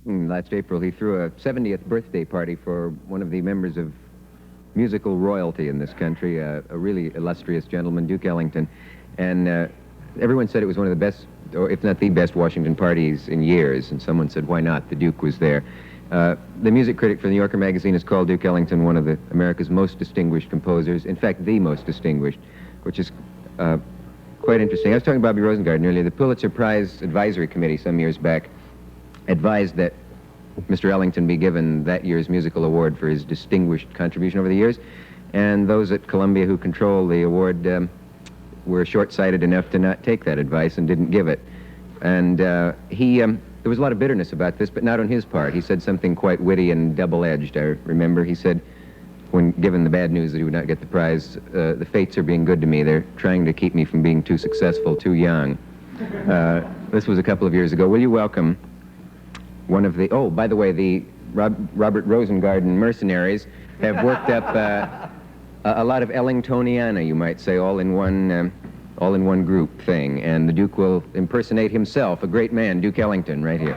Last April, he threw a 70th birthday party for one of the members of musical royalty in this country, a really illustrious gentleman, Duke Ellington. And everyone said it was one of the best, or if not the best, Washington parties in years. And someone said, why not? The Duke was there. The music critic for the New Yorker magazine has called Duke Ellington one of America's most distinguished composers, in fact, the most distinguished, which is quite interesting. I was talking to Bobby Rosengarten earlier. The Pulitzer Prize Advisory Committee some years back advised that Mr. Ellington be given that year's musical award for his distinguished contribution over the years, and those at Columbia who control the award were short-sighted enough to not take that advice and didn't give it. And there was a lot of bitterness about this, but not on his part. He said something quite witty and double-edged, I remember. He said, when given the bad news that he would not get the prize, the fates are being good to me. They're trying to keep me from being too successful, too young. This was a couple of years ago. Will you welcome one of the, oh, by the way, the Robert Rosengarten mercenaries have worked up a lot of Ellingtoniana, you might say, all in one group thing. And the Duke will impersonate himself, a great man, Duke Ellington, right here.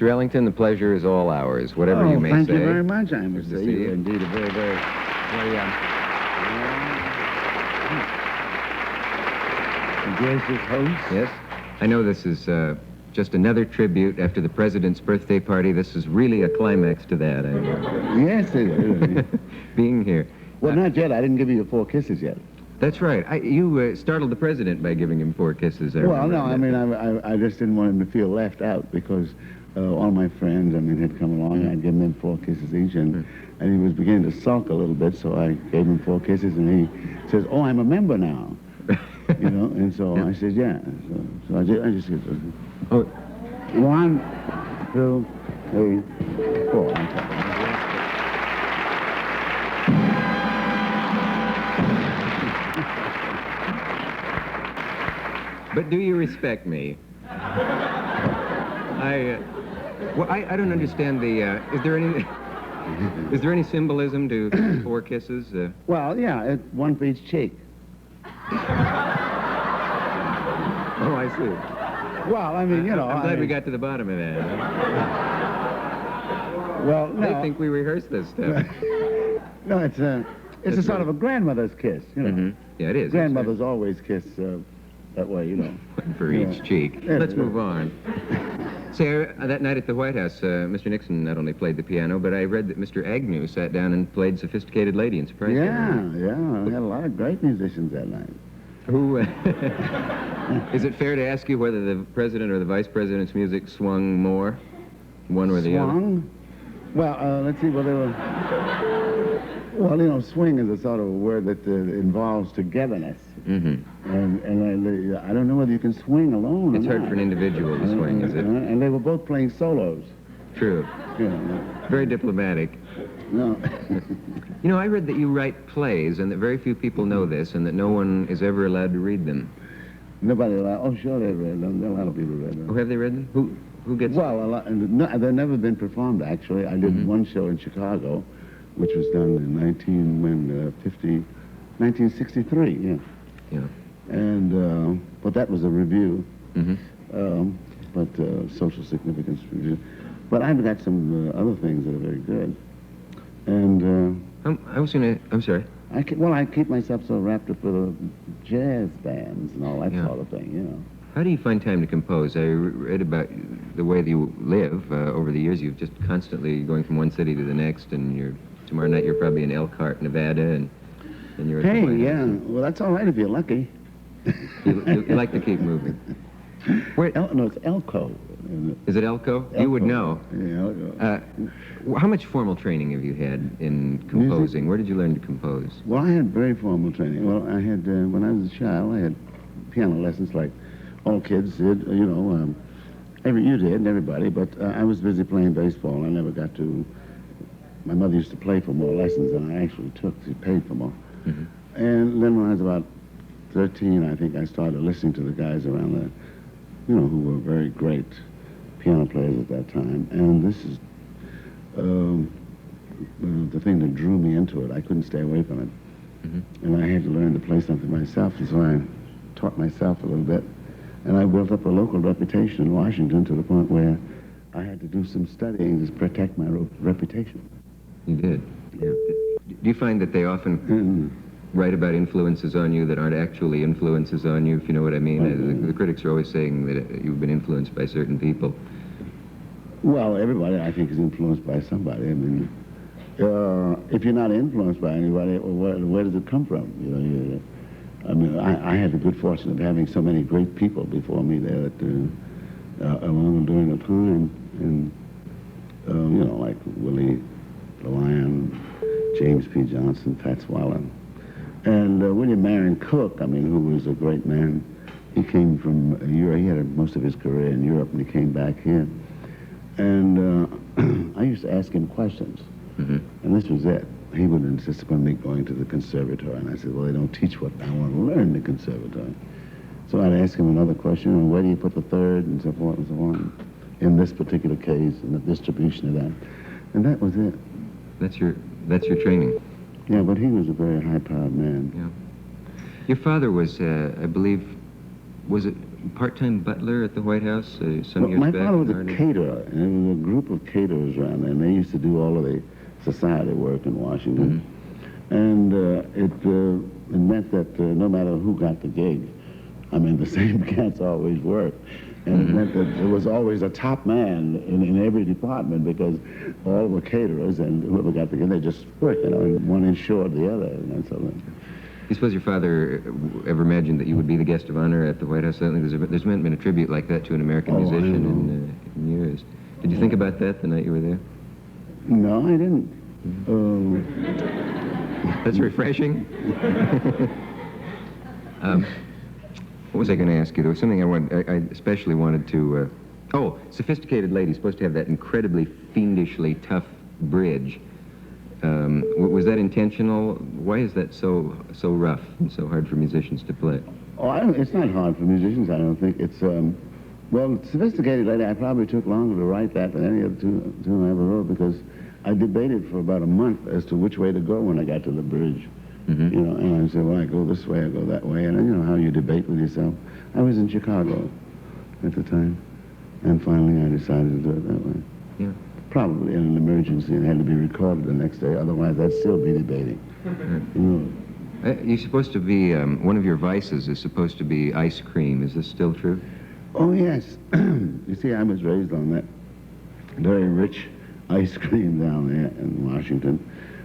Mr. Ellington, the pleasure is all ours, whatever you may thank say. you very much. I must Good to say see you're you. indeed a very, very... gracious host. Yes. I know this is just another tribute after the president's birthday party. This is really a climax to that. Yes, it is. Being here. Well, not yet. I didn't give you your 4 kisses yet. That's right. You startled the president by giving him 4 kisses. Well, no, I mean, I just didn't want him to feel left out because all my friends, I mean, had come along. I'd given them 4 kisses each, and he was beginning to sulk a little bit, so I gave him 4 kisses, and he says, "Oh, I'm a member now." You know, and so I said, "Yeah." So I just said, Oh. 1, 2, 3, 4. But do you respect me? I don't understand the, is there any symbolism to 4 kisses? Well, yeah, 1 for each cheek. Oh, I see. Well, I mean, you know... I'm glad we got to the bottom of that. Well, no. I think we rehearsed this stuff. No, it's a sort of a grandmother's kiss, you know. Mm-hmm. Yeah, it is. Grandmothers always kiss that way, you know. One for each cheek. Let's move on. Say, that night at the White House, Mr. Nixon not only played the piano, but I read that Mr. Agnew sat down and played Sophisticated Lady and surprised everyone. Yeah. We had a lot of great musicians that night. Who, is it fair to ask you whether the president or the vice president's music swung more, one or the other? Swung? Well, let's see, well, they were... Well, you know, swing is a sort of a word that involves togetherness. Mm-hmm. And I don't know whether you can swing alone It's or hard not. for an individual to swing, is it? And they were both playing solos. True. Yeah. Very diplomatic. No. You know, I read that you write plays and that very few people know this and that no one is ever allowed to read them. Nobody allowed... Oh, sure, they read them. A lot of people read them. Oh, have they read them? Who gets... Well, a lot, no, they've never been performed, actually. I did one show in Chicago, which was done in 1963, yeah. Yeah. And, but that was a review. Mm-hmm. Social significance review. But I've got some other things that are very good. And, I'm sorry. I keep myself so wrapped up with jazz bands and all that sort of thing, you know. How do you find time to compose? I read about the way that you live over the years. You've just constantly going from one city to the next, and tomorrow night you're probably in Elkhart, Nevada, and you're at the White House. Yeah. Well, that's all right if you're lucky. You like to keep moving. No, it's Elko. Is it Elko? You would know. Yeah, Elko. How much formal training have you had in composing? Music? Where did you learn to compose? Well, I had very formal training. Well, I had, when I was a child, I had piano lessons like all kids did, you know. You did, and everybody, but I was busy playing baseball. I never got to... My mother used to play for more lessons than I actually took. She paid for more. Mm-hmm. And then when I was about 13, I think I started listening to the guys around there, you know, who were very great piano players at that time. And this is the thing that drew me into it. I couldn't stay away from it. Mm-hmm. And I had to learn to play something myself, and so I taught myself a little bit. And I built up a local reputation in Washington to the point where I had to do some studying to protect my reputation. You did? Yeah. Do you find that they often write about influences on you that aren't actually influences on you, if you know what I mean? The critics are always saying that you've been influenced by certain people. Well, everybody, I think, is influenced by somebody. I mean, if you're not influenced by anybody, where does it come from? You know, I mean, I had the good fortune of having so many great people before me there that, along during the time, and, you know, like Willie LeLion, James P. Johnson, Fats Waller, and William Marion Cook, I mean, who was a great man. He came from Europe. He had most of his career in Europe, and he came back here. And I used to ask him questions, and this was it. He would insist upon me going to the conservatory, and I said, well, they don't teach what I want to learn in the conservatory. So I'd ask him another question, and where do you put the third, and so forth and so on, in this particular case, and the distribution of that. And that was it. That's your training. Yeah, but he was a very high-powered man. Yeah. Your father was, I believe, was it part-time butler at the White House some Well, years my back? father was in a Harlem? caterer, and there was a group of caterers around there, and they used to do all of the society work in Washington. And it meant that no matter who got the gig, I mean, the same cats always worked. And it meant that there was always a top man in every department because all were caterers, and whoever got the gig, they just worked, you know, and one insured the other, and so on. You suppose your father ever imagined that you would be the guest of honor at the White House? I don't think there's been a tribute like that to an American musician in years. Did you think about that the night you were there? No, I didn't. That's refreshing. What was I going to ask you? There was something I especially wanted to... oh, sophisticated lady, supposed to have that incredibly fiendishly tough bridge. Was that intentional? Why is that so rough and so hard for musicians to play? Oh, it's not hard for musicians, I don't think. It's, well, Sophisticated Lady, I probably took longer to write that than any other tune I ever wrote because I debated for about a month as to which way to go when I got to the bridge. You know, and I said, well, I go this way, I go that way, and you know how you debate with yourself. I was in Chicago at the time, and finally I decided to do it that way. Yeah. Probably in an emergency and had to be recorded the next day, otherwise I'd still be debating. You know. You're supposed to be, one of your vices is supposed to be ice cream. Is this still true? Oh, yes. You see, I was raised on that very rich ice cream down there in Washington.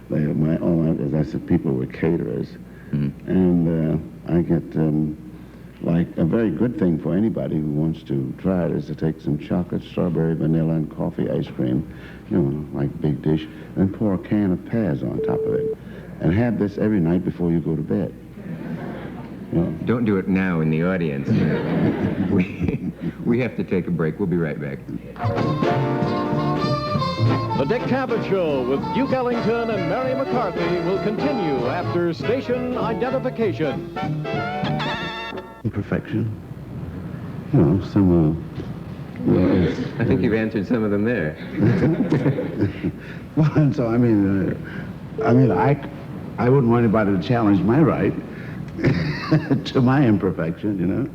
As I said, people were caterers. And I get, like, a very good thing for anybody who wants to try it is to take some chocolate, strawberry, vanilla, and coffee ice cream, you know, like big dish, and pour a can of pears on top of it. And have this every night before you go to bed. You know? Don't do it now in the audience. We have to take a break. We'll be right back. The Dick Cavett Show with Duke Ellington and Mary McCarthy will continue after station identification. Imperfection. You know, some, I think you've answered some of them there. well, and so, I mean, I wouldn't want anybody to challenge my right to my imperfection, you know?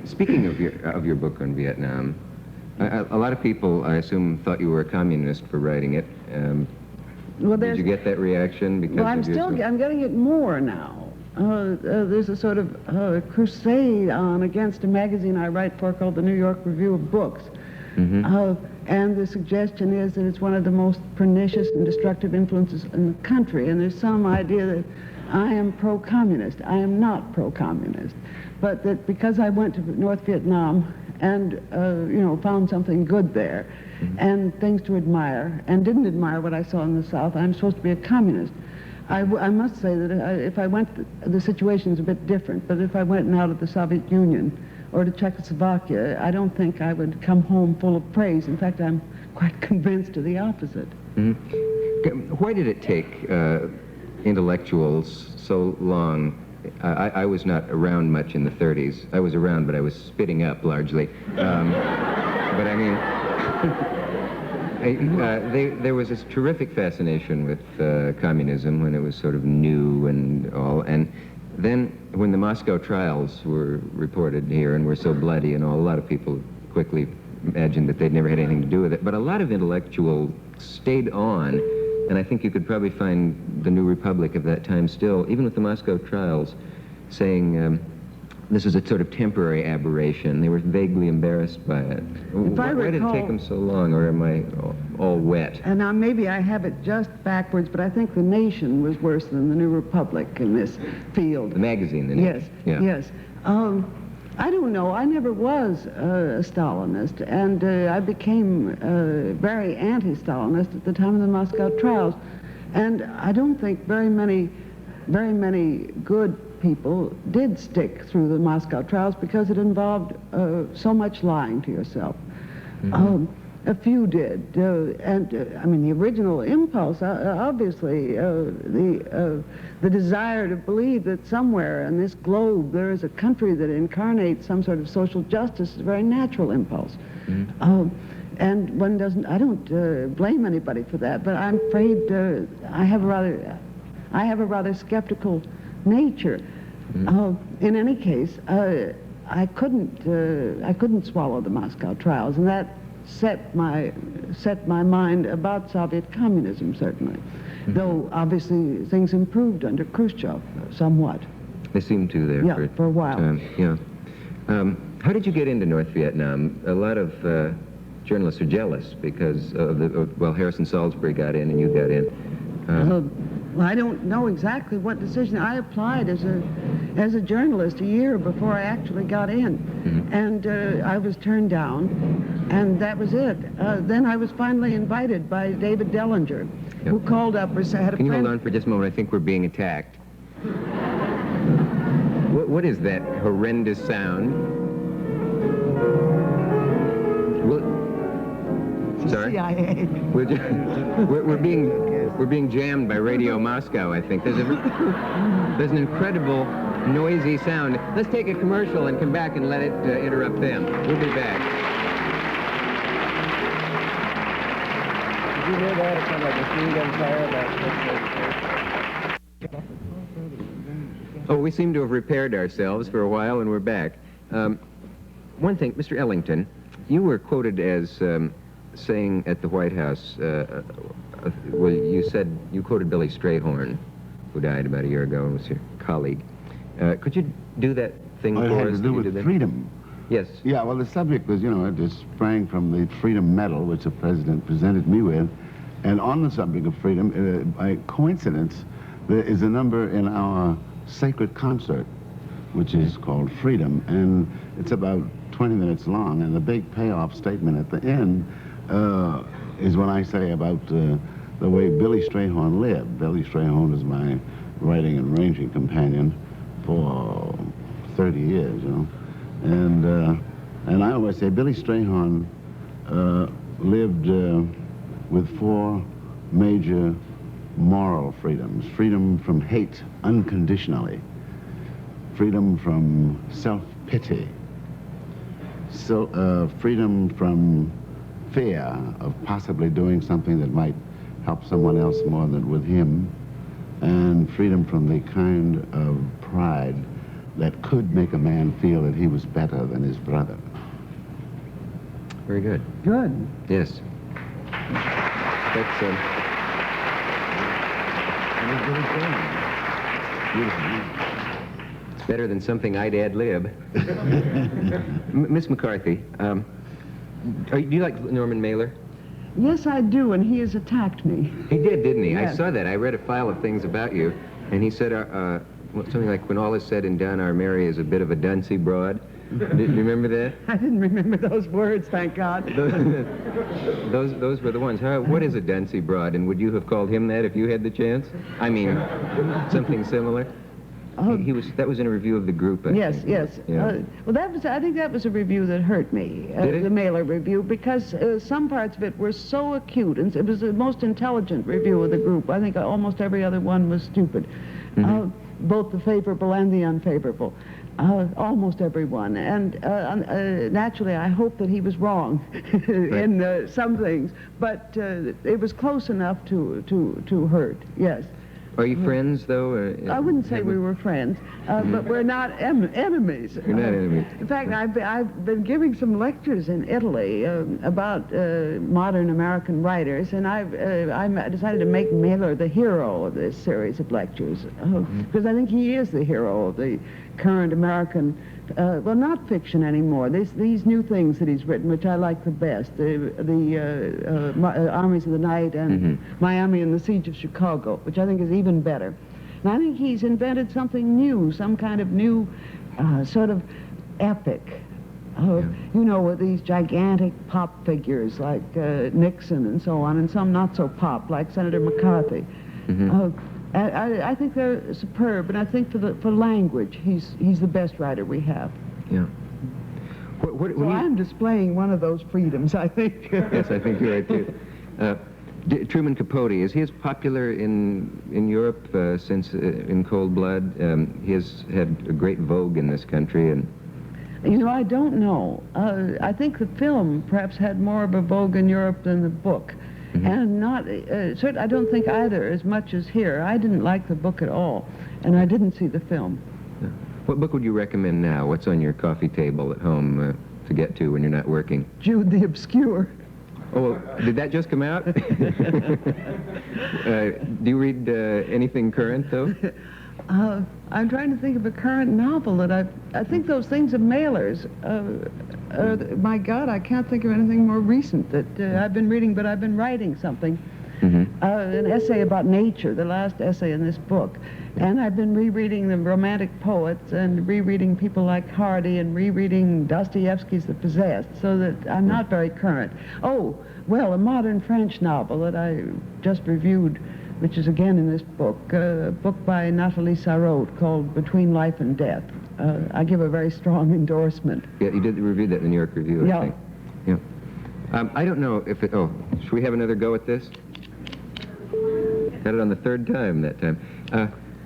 Speaking of your book on Vietnam, a lot of people, I assume, thought you were a communist for writing it. Did you get that reaction? Because I'm getting it more now. There's a sort of crusade on against a magazine I write for called the New York Review of Books. And the suggestion is that it's one of the most pernicious and destructive influences in the country. And there's some idea that I am pro-communist. I am not pro-communist. But that because I went to North Vietnam and, you know, found something good there and things to admire and didn't admire what I saw in the South, I'm supposed to be a communist. I must say that if I went, the situation's a bit different, but if I went now to the Soviet Union or to Czechoslovakia, I don't think I would come home full of praise. In fact, I'm quite convinced of the opposite. Why did it take intellectuals so long? I was not around much in the 30s. I was around, but I was spitting up largely. But I mean, there was this terrific fascination with communism when it was sort of new and all. And then when the Moscow trials were reported here and were so bloody and all, a lot of people quickly imagined that they'd never had anything to do with it. But a lot of intellectuals stayed on. And I think you could probably find the New Republic of that time still, even with the Moscow trials, saying this is a sort of temporary aberration. They were vaguely embarrassed by it. Why did it take them so long, or am I all wet? And now maybe I have it just backwards, but I think the Nation was worse than the New Republic in this field. The magazine, the Yes, Nation. Yeah. yes. I don't know. I never was a Stalinist, and I became very anti-Stalinist at the time of the Moscow trials. And I don't think very many good people did stick through the Moscow trials because it involved so much lying to yourself. A few did, and I mean the original impulse, obviously, the desire to believe that somewhere in this globe there is a country that incarnates some sort of social justice is a very natural impulse. And one doesn't, I don't blame anybody for that, but I'm afraid I have a rather skeptical nature. In any case, I couldn't swallow the Moscow trials, and that set my mind about Soviet communism, certainly. Though obviously things improved under Khrushchev somewhat. They seem to there. Yeah, for a while. Yeah. How did you get into North Vietnam? A lot of journalists are jealous because of well, Harrison Salisbury got in and you got in. Well, I don't know exactly what decision. I applied as a journalist a year before I actually got in, and I was turned down, and that was it. Then I was finally invited by David Dellinger, who called up or said, Can you hold on for just a moment? I think we're being attacked. What is that horrendous sound? Sorry? CIA. We're being jammed by Radio Moscow, I think. There's an incredible noisy sound. Let's take a commercial and come back and let it interrupt them. We'll be back. Did you hear that? It sounded like machine gun fire about... Oh, we seem to have repaired ourselves for a while, and we're back. One thing, Mr. Ellington, you were quoted as saying at the White House, well, you said, you quoted Billy Strayhorn, who died about a year ago and was your colleague. Could you do that thing for us? It had to do with freedom. Yes. Yeah, well, the subject was, it just sprang from the Freedom Medal, which the president presented me with. And on the subject of freedom, by coincidence, there is a number in our sacred concert, which is called Freedom, and it's about 20 minutes long, and the big payoff statement at the end is when I say about the way Billy Strayhorn lived. Billy Strayhorn was my writing and arranging companion for 30 years, and I always say Billy Strayhorn lived with 4 major moral freedoms. Freedom from hate unconditionally. Freedom from self-pity. So, freedom from fear of possibly doing something that might help someone else more than with him. And freedom from the kind of pride that could make a man feel that he was better than his brother. Very good. Good. Yes. That's it's better than something I'd ad-lib. Miss McCarthy, do you like Norman Mailer? Yes, I do, and he has attacked me. He did, didn't he? Yes. I saw that. I read a file of things about you, and he said something like, when all is said and done, our Mary is a bit of a duncy broad. Do you remember that? I didn't remember those words, thank God. Those were the ones. What is a duncy broad, and would you have called him that if you had the chance? I mean, something similar? That was in a review of the group, I Yes, think. yes. Yeah. I think that was a review that hurt me, Did it? the Mailer review, because some parts of it were so acute, and it was the most intelligent review of the group. I think almost every other one was stupid, both the favorable and the unfavorable. Almost everyone, and naturally I hope that he was wrong in some things, but it was close enough to hurt, yes. Are you friends, though? I wouldn't say we were friends, but we're not enemies. You're not enemies. In fact, I've been giving some lectures in Italy about modern American writers, and I decided to make Mailer the hero of this series of lectures, because I think he is the hero of the current American, well, not fiction anymore. These new things that he's written, which I like the best, the Armies of the Night and Miami and the Siege of Chicago, which I think is even better. And I think he's invented something new, some kind of new sort of epic. With these gigantic pop figures like Nixon and so on, and some not so pop, like Senator McCarthy. I think they're superb, and I think for language, he's the best writer we have. Yeah. So I'm displaying one of those freedoms, I think. Yes, I think you're right, too. Truman Capote, is he as popular in Europe since in Cold Blood? He has had a great vogue in this country, and... I don't know. I think the film perhaps had more of a vogue in Europe than the book. And not, certainly, I don't think either as much as here. I didn't like the book at all, and I didn't see the film. What book would you recommend now? What's on your coffee table at home to get to when you're not working? Jude the Obscure. Oh, did that just come out? Do you read anything current, though? I'm trying to think of a current novel that I think those things of mailers. My God, I can't think of anything more recent that I've been reading, but I've been writing something. An essay about nature, the last essay in this book. And I've been rereading the Romantic poets and rereading people like Hardy and rereading Dostoevsky's The Possessed, so that I'm not very current. Oh, well, a modern French novel that I just reviewed, which is again in this book, a book by Nathalie Sarraute called Between Life and Death. I give a very strong endorsement. Yeah, you did review that in the New York Review, I think. Yeah. I don't know if it... Oh, should we have another go at this? Got it on the third time that time.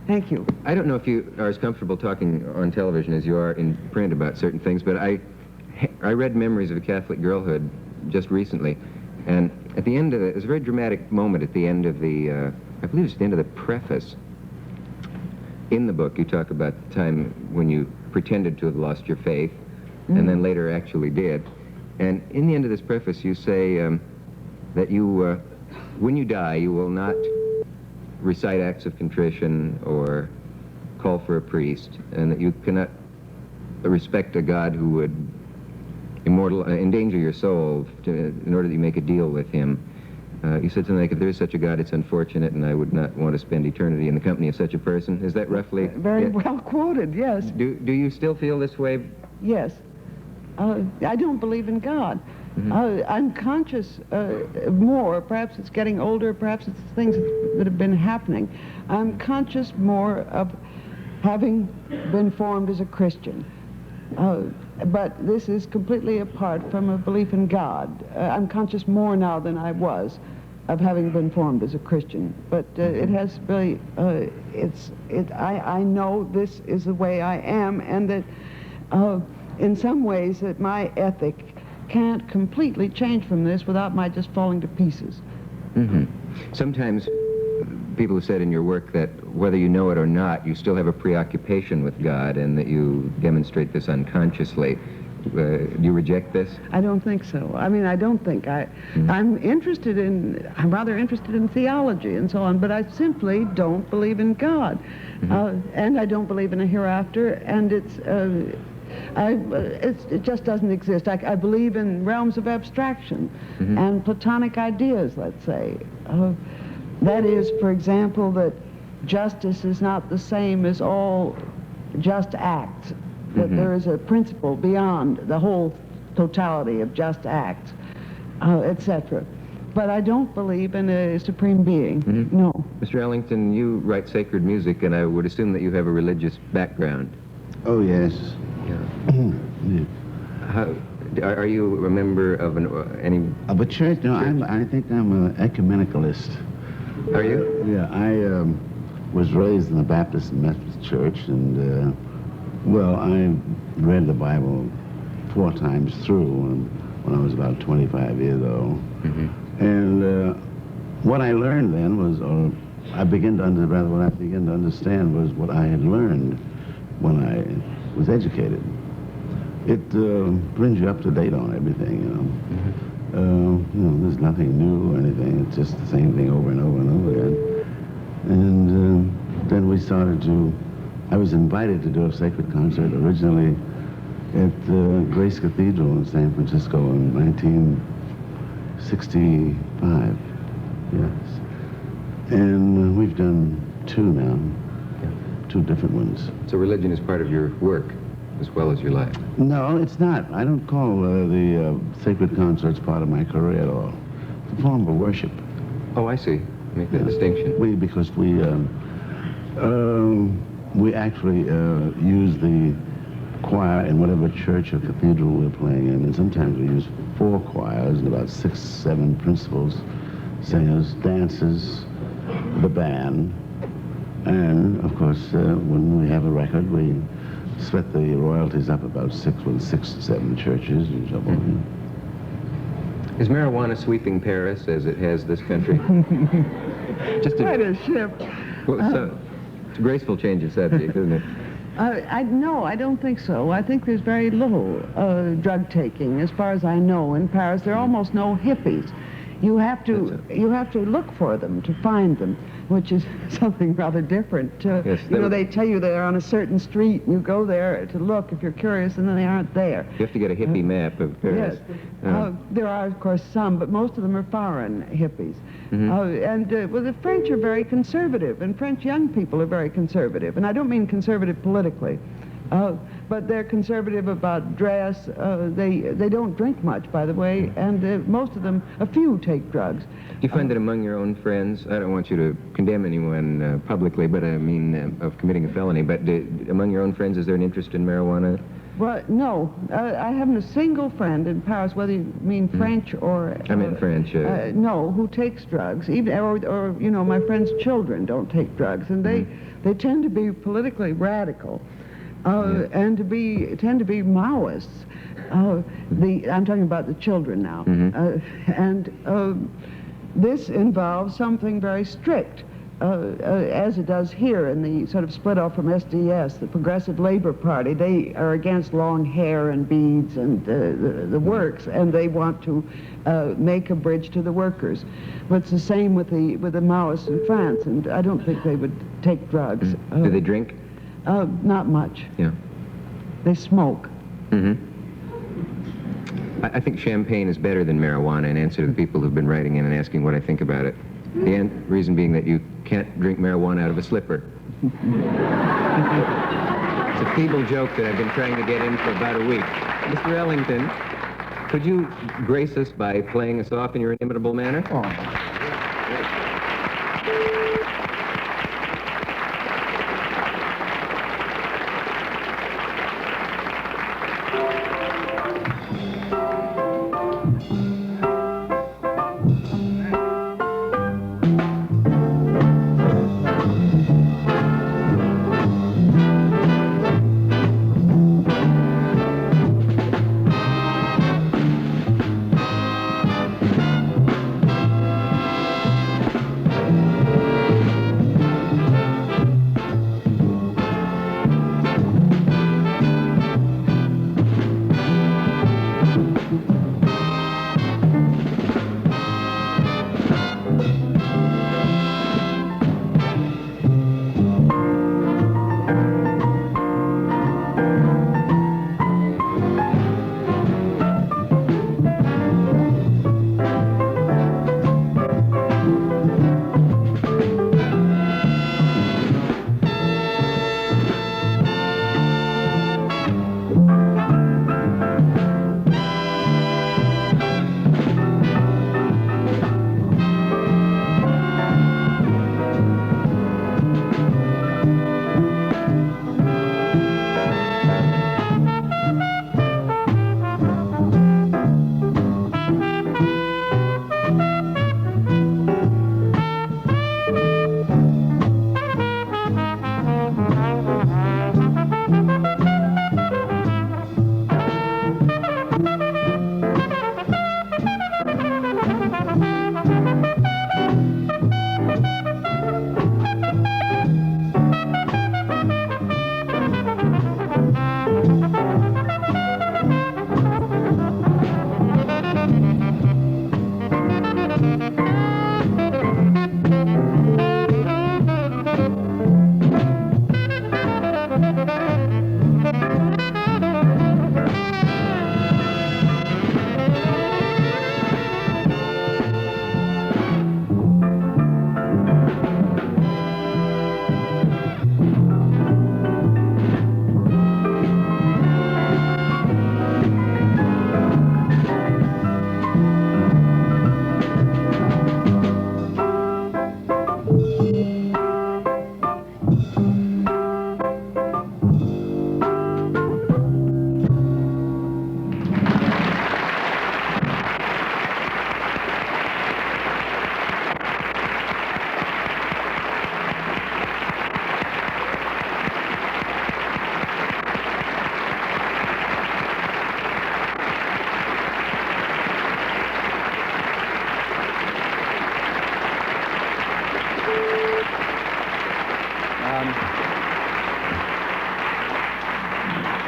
Thank you. I don't know if you are as comfortable talking on television as you are in print about certain things, but I read Memories of a Catholic Girlhood just recently, and at the end of it, it was a very dramatic moment at the end of the, I believe it's the end of the preface. In the book, you talk about the time when you pretended to have lost your faith, and then later actually did. And in the end of this preface, you say that you, when you die, you will not recite acts of contrition or call for a priest, and that you cannot respect a God who would endanger your soul in order that you make a deal with him. You said something like, if there is such a God, it's unfortunate, and I would not want to spend eternity in the company of such a person. Is that roughly... Very well quoted, yes. Do you still feel this way? Yes. I don't believe in God. I'm conscious more, perhaps it's getting older, perhaps it's things that have been happening. I'm conscious more of having been formed as a Christian. But this is completely apart from a belief in God. I'm conscious more now than I was of having been formed as a Christian. But it has really, I know this is the way I am, and that in some ways that my ethic can't completely change from this without my just falling to pieces. Sometimes people have said in your work that whether you know it or not, you still have a preoccupation with God, and that you demonstrate this unconsciously. Do you reject this? I don't think so. I mean, I don't think I'm rather interested in theology and so on, but I simply don't believe in God. And I don't believe in a hereafter, and it just doesn't exist. I believe in realms of abstraction and Platonic ideas, let's say. That is, for example, that justice is not the same as all just acts, that there is a principle beyond the whole totality of just acts, etc. But I don't believe in a supreme being, no. Mr. Ellington, you write sacred music, and I would assume that you have a religious background. Oh, yes. Are you a member of any... Of a church? No, I think I'm an ecumenicalist. Are you? Yeah, I was raised in the Baptist and Methodist Church, and, well, I read the Bible 4 times through when I was about 25 years old. And what I learned then was, or what I began to understand was what I had learned when I was educated. It brings you up to date on everything, you know. There's nothing new or anything. It's just the same thing over and over and over again. And then we started to... I was invited to do a sacred concert originally at Grace Cathedral in San Francisco in 1965. Yes. And we've done 2 now. 2 different ones. So religion is part of your work as well as your life? No, it's not. I don't call the sacred concerts part of my career at all. It's a form of worship. Oh, I see. Make that distinction. Because we actually use the choir in whatever church or cathedral we're playing in, and sometimes we use 4 choirs and about 6, 7 principals, singers, dancers, the band, and of course when we have a record we split the royalties up about 6 to 7 churches and so on. Is marijuana sweeping Paris as it has this country? Quite a shift. Well, it's a graceful change of subject, isn't it? No, I don't think so. I think there's very little drug taking, as far as I know. In Paris, there are almost no hippies. You have to look for them to find them, which is something rather different. Yes, you know, they tell you they're on a certain street, and you go there to look if you're curious, and then they aren't there. You have to get a hippie map of Paris. Yes. There are, of course, some, but most of them are foreign hippies. Well, the French are very conservative, and French young people are very conservative. And I don't mean conservative politically, but they're conservative about dress. They don't drink much, by the way, and most of them, a few take drugs. Do you find that among your own friends, I don't want you to condemn anyone publicly, but I mean of committing a felony, but among your own friends, is there an interest in marijuana? Well, no. I haven't a single friend in Paris, whether you mean French or... I meant French. No, who takes drugs. Even, or, you know, my friends' children don't take drugs, and they tend to be politically radical. And tend to be Maoists. I'm talking about the children now. This involves something very strict, as it does here in the sort of split off from SDS, the Progressive Labor Party. They are against long hair and beads and the works, and they want to make a bridge to the workers. But it's the same with the Maoists in France, and I don't think they would take drugs. Do they drink? Not much. Yeah. They smoke. I think champagne is better than marijuana, in answer to the people who've been writing in and asking what I think about it. The reason being that you can't drink marijuana out of a slipper. It's a feeble joke that I've been trying to get in for about a week. Mr. Ellington, could you grace us by playing us off in your inimitable manner?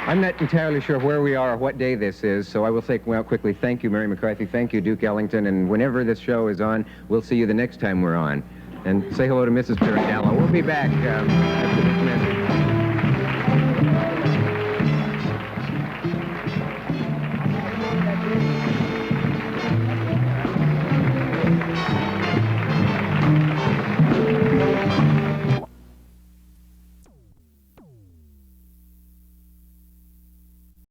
I'm not entirely sure where we are or what day this is, so I will say quickly, thank you, Mary McCarthy, thank you, Duke Ellington, and whenever this show is on, we'll see you the next time we're on. And say hello to Mrs. Pirandello. We'll be back.